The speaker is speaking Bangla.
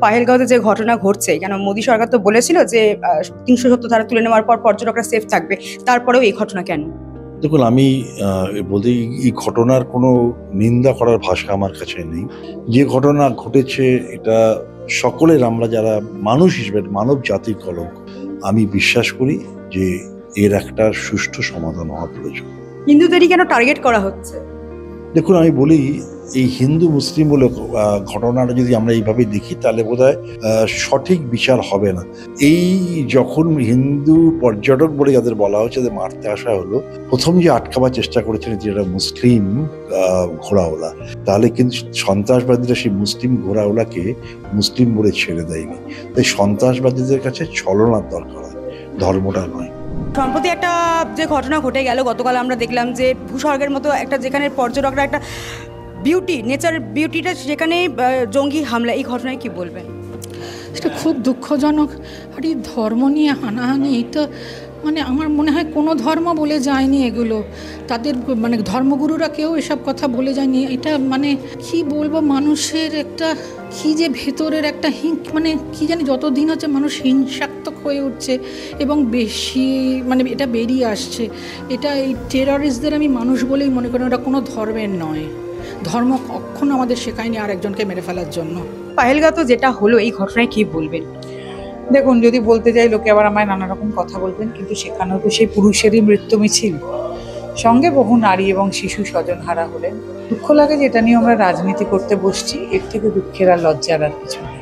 পাহেলগাঁওতে যে ঘটনা ঘটছে, কেন মোদী সরকার তো বলেছিল যে ৩৭০ ধারা তুলে নেওয়ার পর পর্যটকরা সেফ থাকবে, তারপরেও এই ঘটনা কেন? দেখুন, আমি বলতে এই ঘটনার কোনো নিন্দা করার ভাষা আমার কাছে নেই। যে ঘটনা ঘটেছে এটা সকলের, আমরা যারা মানুষ হিসেবে মানব জাতির কলঙ্ক। আমি বিশ্বাস করি যে এর একটা সুষ্ঠু সমাধান হওয়া প্রয়োজন। হিন্দুদেরই কেন টার্গেট করা হচ্ছে? দেখুন, আমি বলি এই হিন্দু মুসলিম বলে ঘটনাটা যদি আমরা এইভাবে দেখি তাহলে বোধহয় সঠিক বিচার হবে না। এই যখন হিন্দু পর্যটক বলে যাদের বলা হচ্ছে যে মারতে আসা হলো, প্রথম যে আটকাবার চেষ্টা করেছিলেন যেটা মুসলিম ঘোড়াওয়ালা, তাহলে কিন্তু সন্ত্রাসবাদীরা সেই মুসলিম ঘোড়াওয়ালাকে মুসলিম বলে ছেড়ে দেয়নি। তাই সন্ত্রাসবাদীদের কাছে ছলনার দরকার হয়, ধর্মটা নয়। সম্প্রতি একটা যে ঘটনা ঘটে গেল, গতকাল আমরা দেখলাম যে ভূস্বর্গের মতো একটা, যেখানে পর্যটকরা একটা নেচার বিউটিটা, সেখানে জঙ্গি হামলা, এই ঘটনায় কি বলবেন? এটা খুব দুঃখজনক। আর এই ধর্ম নিয়ে হানাহানি, এটা মানে আমার মনে হয় কোনো ধর্ম বলে যায়নি এগুলো, তাদের মানে ধর্মগুরুরা কেউ এসব কথা বলে যায়নি। এটা মানে কি বলবো, মানুষের একটা কি যে ভেতরের একটা মানে কি জানি, যতদিন হচ্ছে মানুষ হিংসাত্মক হয়ে উঠছে এবং বেশি মানে এটা বেরিয়ে আসছে। এটা এই টেররিস্টদের আমি মানুষ বলেই মনে করি, ওটা কোনো ধর্মের নয়। ধর্ম কখনো আমাদের শেখায়নি আর একজনকে মেরে ফেলার জন্য। পাহেলগাঁও তো যেটা হলো, এই ঘটনায় কি বলবেন? দেখুন, যদি বলতে যাই লোকে আবার আমায় নানা রকম কথা বলবেন, কিন্তু সেখানেও তো সেই পুরুষেরই মৃত্যু মিছিল, সঙ্গে বহু নারী এবং শিশু স্বজনহারা হলেন। দুঃখ লাগে যে এটা নিয়ে আমরা রাজনীতি করতে বসছি, এর থেকে দুঃখের আর লজ্জার আর কিছু নেই।